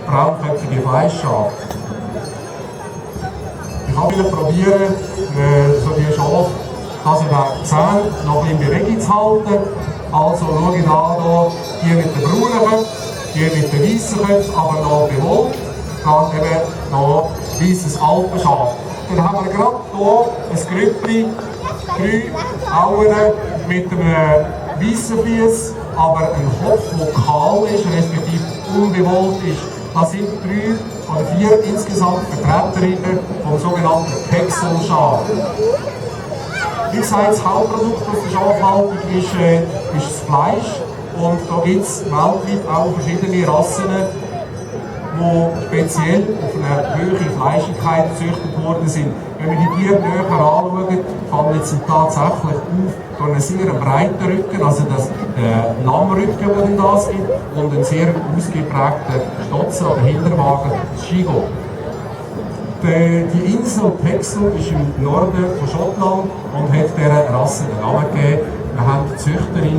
braunköpfige Fleischschafe. Ich kann wieder probieren, so die Schafe, dass ich die Zähne noch ein bisschen in Bewegung zu halten. Also schaue ich da, die mit den braunen Köpfen, die mit den weißen Köpfen, aber noch bewohnt. Dann eben noch weißes Alpenschaf. Dann haben wir gerade hier ein Grüppli, 3 Auen mit einem weißen Fies, aber ein Kopf, der kahl ist, respektive unbewohnt ist. Das sind 3 oder 4 insgesamt Vertreterinnen vom sogenannten Pegselschaf. Wie gesagt, das Hauptprodukt aus der Schafhaltung ist das Fleisch. Und da gibt es weltweit auch verschiedene Rassen, die speziell auf eine höhere Fleischigkeit gezüchtet worden sind. Wenn wir die Tiere näher anschauen, fallen jetzt tatsächlich auf durch einen sehr breiten Rücken, also das Lammrücken, den es gibt, und einen sehr ausgeprägten Stotzen oder Hinterwagen, das Schigo. Die Insel Pexel ist im Norden von Schottland und hat dieser Rasse den Namen gegeben. Wir haben die Züchterin